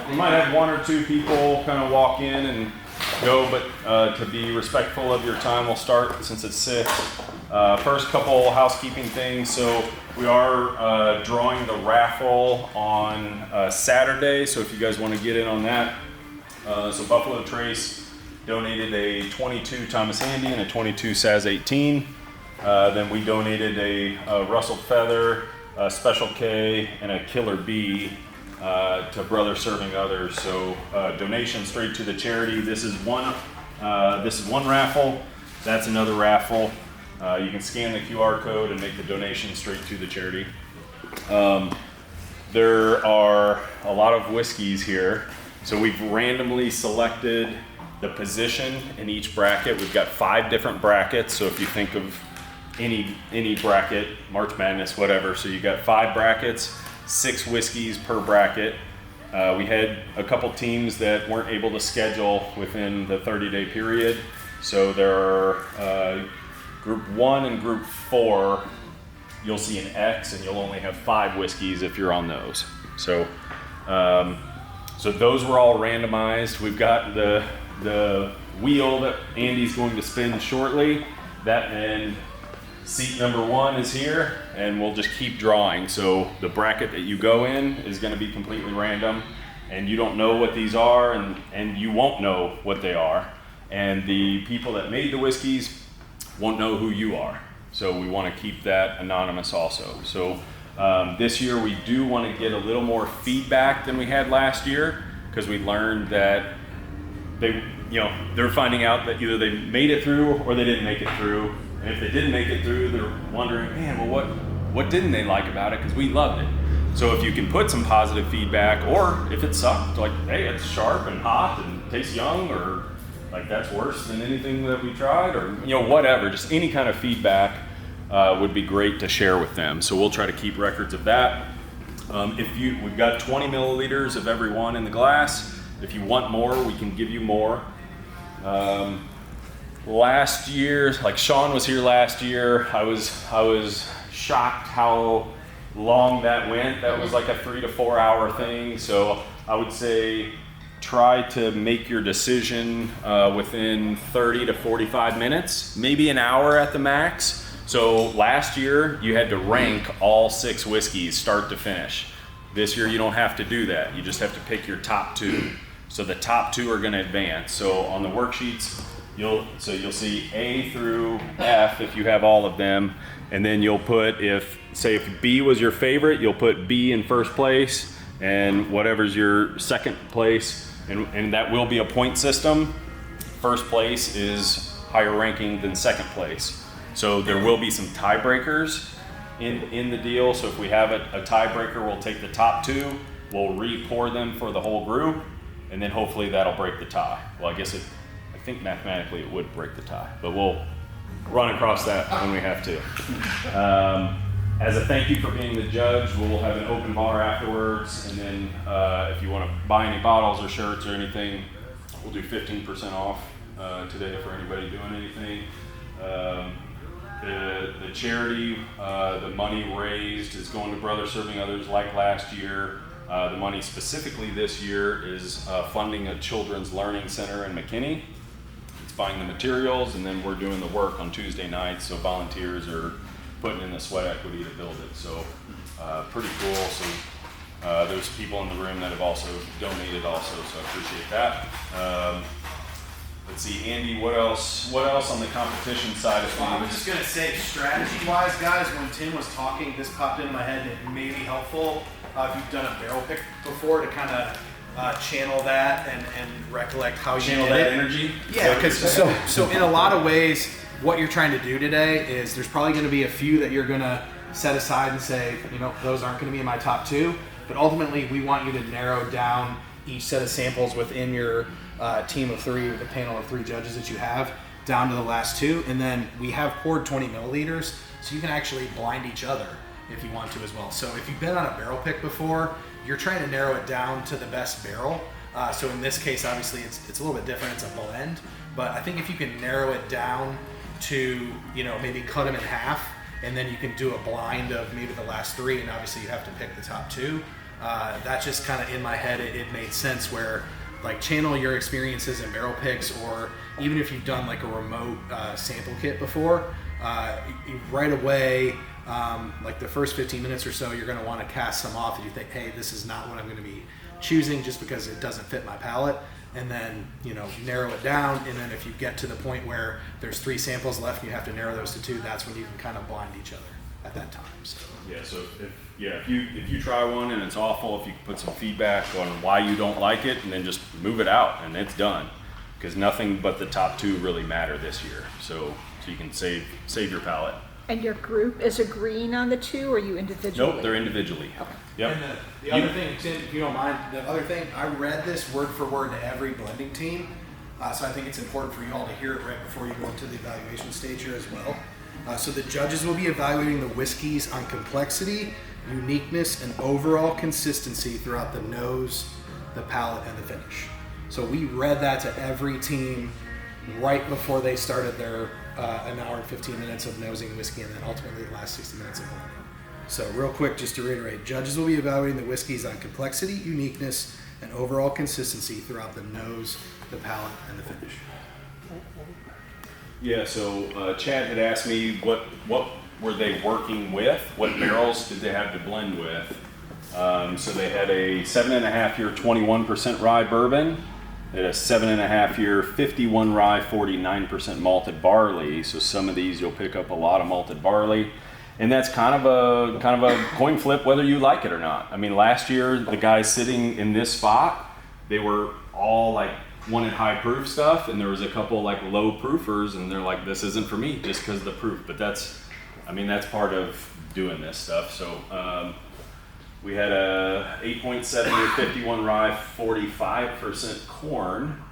we might have one or two people kind of walk in and go, but to be respectful of your time, we'll start since it's 6. First couple housekeeping things. So we are drawing the raffle on Saturday. So if you guys want to get in on that. So Buffalo Trace donated a 22 Thomas Handy and a 22 SAS 18. Then we donated a rustled feather, a Special K, and a Killer B to Brother Serving Others. So donation straight to the charity. This is one raffle. That's another raffle. You can scan the QR code and make the donation straight to the charity. There are a lot of whiskeys here. So we've randomly selected the position in each bracket. We've got 5 different brackets. So if you think of any bracket, March Madness, whatever. So you got 5 brackets, 6 whiskeys per bracket. We had a couple teams that weren't able to schedule within the 30-day period. So there are Group 1 and Group 4, you'll see an X, and you'll only have 5 whiskeys if you're on those. So so those were all randomized. We've got the wheel that Andy's going to spin shortly. That and seat number 1 is here, and we'll just keep drawing. So the bracket that you go in is going to be completely random, and you don't know what these are, and you won't know what they are. And the people that made the whiskeys won't know who you are. So we want to keep that anonymous also. So this year we do want to get a little more feedback than we had last year, because we learned that they're finding out that either they made it through or they didn't make it through. And if they didn't make it through, they're wondering, man, well, what didn't they like about it? Because we loved it. So if you can put some positive feedback, or if it sucked, like, hey, it's sharp and hot and tastes young, or like that's worse than anything that we tried, or whatever, just any kind of feedback would be great to share with them. So we'll try to keep records of that. We've got 20 milliliters of every one in the glass. If you want more, we can give you more. Last year, like Sean was here last year, I was shocked how long that went. That was like a 3 to 4 hour thing. So I would say try to make your decision within 30 to 45 minutes, maybe an hour at the max. So last year you had to rank all 6 whiskeys start to finish. This year you don't have to do that. You just have to pick your top 2. So the top 2 are going to advance. So on the worksheets, you'll see A through F if you have all of them, and then you'll put, if B was your favorite, you'll put B in first place, and whatever's your second place, and that will be a point system. First place is higher ranking than second place. So there will be some tiebreakers in the deal. So if we have a tiebreaker, we'll take the top 2, we'll re-pour them for the whole group, and then hopefully that'll break the tie. Well, I think mathematically it would break the tie, but we'll run across that when we have to. As a thank you for being the judge, we'll have an open bar afterwards, and then if you want to buy any bottles or shirts or anything, we'll do 15% off today for anybody doing anything. The charity, the money raised is going to Brother Serving Others like last year. The money specifically this year is funding a children's learning center in McKinney. It's buying the materials, and then we're doing the work on Tuesday nights, so volunteers are putting in the sweat equity to build it. So pretty cool. So there's people in the room that have also donated also, so I appreciate that. Let's see, Andy, what else on the competition side of things? I was just going to say, strategy-wise, guys, when Tim was talking, this popped into my head and it may be helpful if you've done a barrel pick before to kind of channel that and recollect how you channel did that it. Energy? Yeah, because so in a lot of ways, what you're trying to do today is there's probably going to be a few that you're going to set aside and say, those aren't going to be in my top 2. But ultimately, we want you to narrow down each set of samples within your team of 3, with a panel of 3 judges that you have, down to the last 2. And then we have poured 20 milliliters, so you can actually blind each other if you want to as well. So if you've been on a barrel pick before, you're trying to narrow it down to the best barrel. So in this case, obviously, it's a little bit different. It's a blend. But I think if you can narrow it down to, maybe cut them in half, and then you can do a blind of maybe the last 3, and obviously you have to pick the top 2. That just kind of in my head, it made sense where like channel your experiences in barrel picks, or even if you've done like a remote sample kit before, right away, like the first 15 minutes or so, you're going to want to cast some off that you think, hey, this is not what I'm going to be choosing just because it doesn't fit my palate. And then, narrow it down. And then if you get to the point where there's 3 samples left and you have to narrow those to 2, that's when you can kind of blind each other at that time. So yeah, so if you try one and it's awful, if you put some feedback on why you don't like it, and then just move it out and it's done, because nothing but the top 2 really matter this year. So you can save your palate. And your group is agreeing on the 2, or you individually? Nope, they're individually. Okay. Yep. And the other thing, Tim, if you don't mind, the other thing, I read this word for word to every blending team, so I think it's important for you all to hear it right before you go into the evaluation stage here as well. So the judges will be evaluating the whiskeys on complexity, uniqueness, and overall consistency throughout the nose, the palate, and the finish. So we read that to every team right before they started their an hour and 15 minutes of nosing whiskey, and then ultimately the last 60 minutes of blending. So real quick, just to reiterate, judges will be evaluating the whiskeys on complexity, uniqueness, and overall consistency throughout the nose, the palate, and the finish. Yeah, so Chad had asked me what were they working with? What barrels did they have to blend with? So they had a 7.5-year 21% rye bourbon. They had a 7.5-year 51 rye 49% malted barley. So some of these you'll pick up a lot of malted barley. And that's kind of a coin flip whether you like it or not. I mean, last year the guys sitting in this spot, they were all like wanted high proof stuff, and there was a couple like low proofers, and they're like, this isn't for me just because of the proof. But that's part of doing this stuff. So we had a 8.7-year 51 rye 45% corn.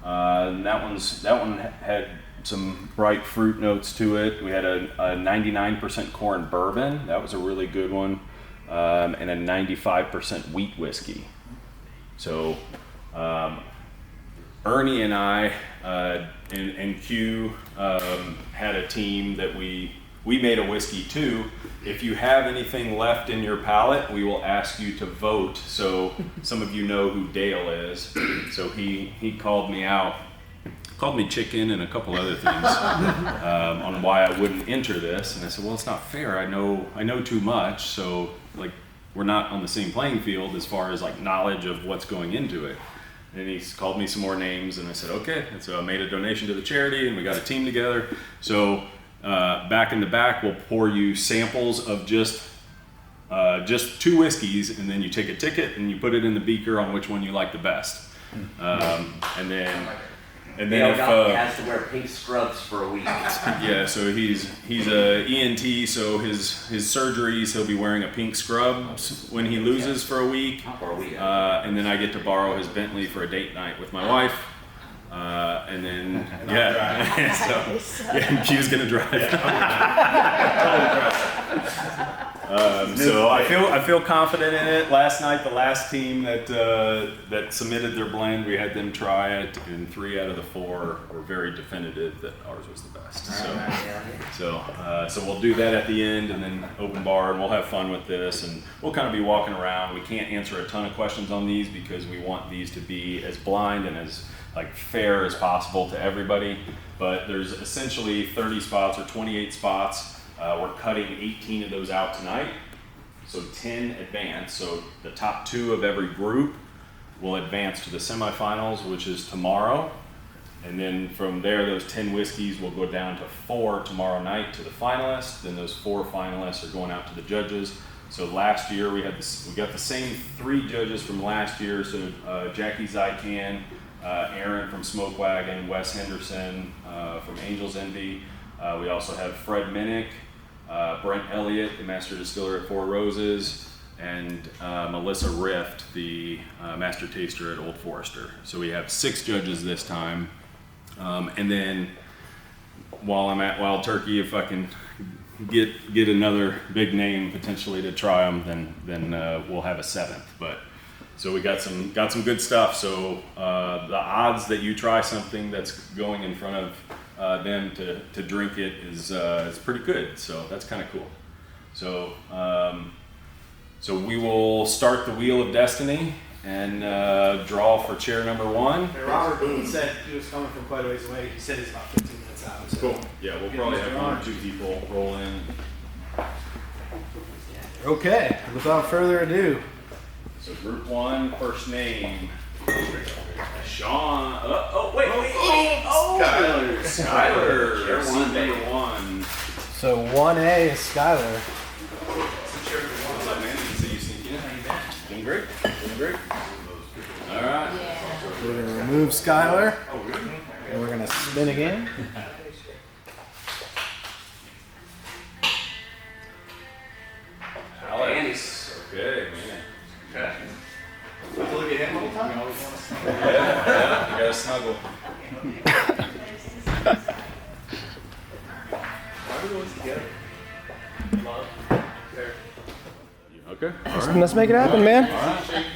And that one had some bright fruit notes to it. We had a 99% corn bourbon. That was a really good one. And a 95% wheat whiskey. So Ernie and I and Q had a team that we made a whiskey too. If you have anything left in your palate, we will ask you to vote. So some of you know who Dale is. So he called me out, called me chicken and a couple other things on why I wouldn't enter this. And I said, well, it's not fair. I know too much. So like we're not on the same playing field as far as like knowledge of what's going into it. And he called me some more names, and I said, okay. And so I made a donation to the charity, and we got a team together. So back in the back, we'll pour you samples of just 2 whiskeys, and then you take a ticket and you put it in the beaker on which one you like the best. And then if has to wear pink scrubs for a week. yeah, so he's a ENT, so his surgeries he'll be wearing a pink scrub when he loses for a week. And then I get to borrow his Bentley for a date night with my wife. And then and Q's gonna drive. So I feel confident in it. Last night, the last team that submitted their blend, we had them try it, and 3 out of the 4 were very definitive that ours was the best. So we'll do that at the end, and then open bar, and we'll have fun with this, and we'll kind of be walking around. We can't answer a ton of questions on these because we want these to be as blind and as like fair as possible to everybody. But there's essentially 30 spots or 28 spots. We're cutting 18 of those out tonight, so 10 advance. So the top 2 of every group will advance to the semifinals, which is tomorrow. And then from there, those 10 whiskeys will go down to 4 tomorrow night to the finalists. Then those 4 finalists are going out to the judges. So last year we got the same 3 judges from last year. So Jackie Zykan, Aaron from Smoke Wagon, Wes Henderson from Angel's Envy. We also have Fred Minnick, Brent Elliott, the master distiller at Four Roses, and Melissa Rift, the master taster at Old Forester. So we have 6 judges this time. And then while I'm at Wild Turkey, if I can get another big name potentially to try them, then we'll have a 7th. But so we got some good stuff. So the odds that you try something that's going in front of them to drink it is pretty good. So that's kind of cool. So So we will start the Wheel of Destiny and draw for chair number 1. Hey, Robert Boone said he was coming from quite a ways away. He said he's about 15 minutes out. So Cool. Yeah, we'll probably have 1 or 2 people roll in. Okay, without further ado. So group 1, first name. Sean. Skyler. Chair 1, baby. Number 1. So 1A is Skyler. What's up, man? So you sneak in? Doing great. Doing great. All right. We're gonna remove Skyler, and we're gonna spin again. Alex. Okay, man. Okay. Look at him all the time. Yeah, you gotta snuggle. Okay. Let's make it happen, man.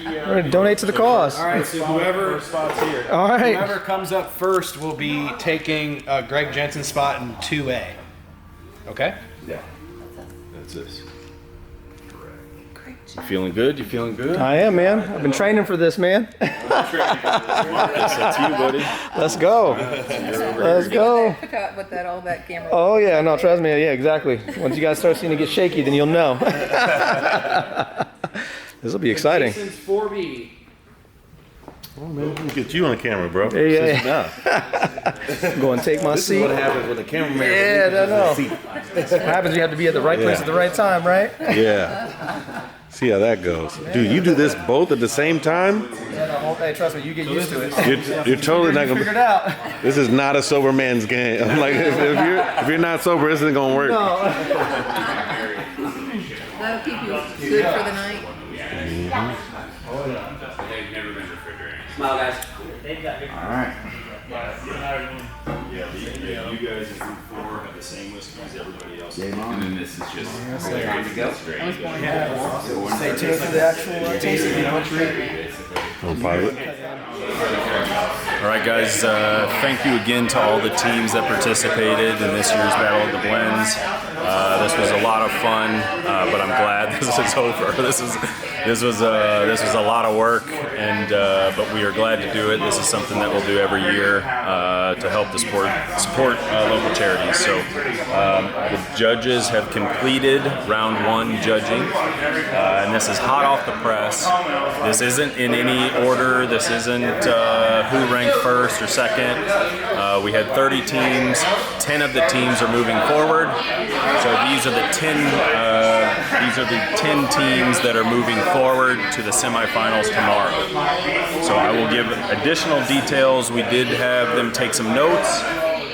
We're gonna donate to the cause. All right, so whoever All right. whoever comes up first will be taking Greg Jensen's spot in 2A. Okay. Yeah. That's this. You feeling good? You feeling good? I am, man. I've been training for this, man. Marcus, that's you, buddy. Let's go. Let's go. I forgot what that all that camera. Oh yeah, no, trust me. Yeah, exactly. Once you guys start seeing it get shaky, then you'll know. This will be exciting. Jason's 4B. Oh, man, look at you on the camera, bro. Yeah. Go and take my This is seat. what happens with the cameraman. Yeah, I know. What happens? You have to be at the right place at the right time, right? Yeah. See how that goes. Dude, you do this both at the same time? Hey, trust me, you get used to it. You're totally not Figure it gonna. out. This is not a sober man's game. I'm like, if you're not sober, this isn't gonna work. That'll keep you good for the night. Smile, guys. Yeah, you guys in group 4 have the same whiskey as everybody else. And then this is just Stay tuned for the actual tasting. On pilot. All right, guys, thank you again to all the teams that participated in this year's Battle of the Blends. This was a lot of fun, but I'm glad this is over. This was a lot of work, and but we are glad to do it. This is something that we'll do every year to help the support local charities. So the judges have completed round 1 judging, and this is hot off the press. This isn't in any order. This isn't who ranked first or second. We had 30 teams. 10 of the teams are moving forward. So these are the 10 teams that are moving forward to the semifinals tomorrow. So I will give additional details. We did have them take some notes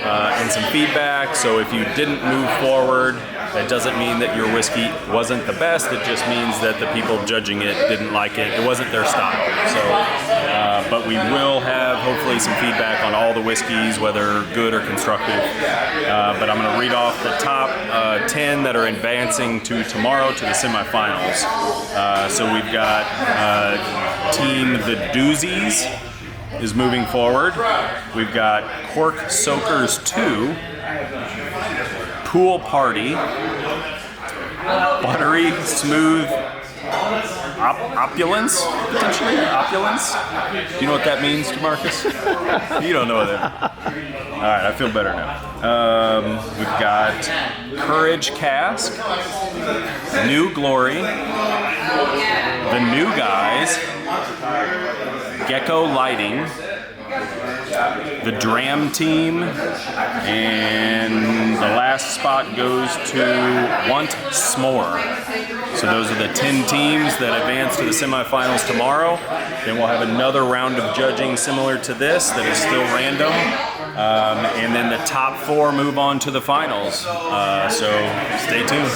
and some feedback. So if you didn't move forward, that doesn't mean that your whiskey wasn't the best. It just means that the people judging it didn't like it. It wasn't their style. So, but we will have hopefully some feedback on all the whiskeys, whether good or constructive. But I'm going to read off the top 10 that are advancing to tomorrow to the semifinals. So we've got team The Doozies is moving forward. We've got Cork Soakers 2. Pool Party, Buttery Smooth Opulence, potentially? Opulence? Do you know what that means, Marcus? You don't know that. All right, I feel better now. We've got Courage Cask, New Glory, The New Guys, Gecko Lighting, the Dram Team, and the last spot goes to Want S'more. So those are the 10 teams that advance to the semifinals tomorrow. Then we'll have another round of judging similar to this that is still random. And then the top 4 move on to the finals. So stay tuned.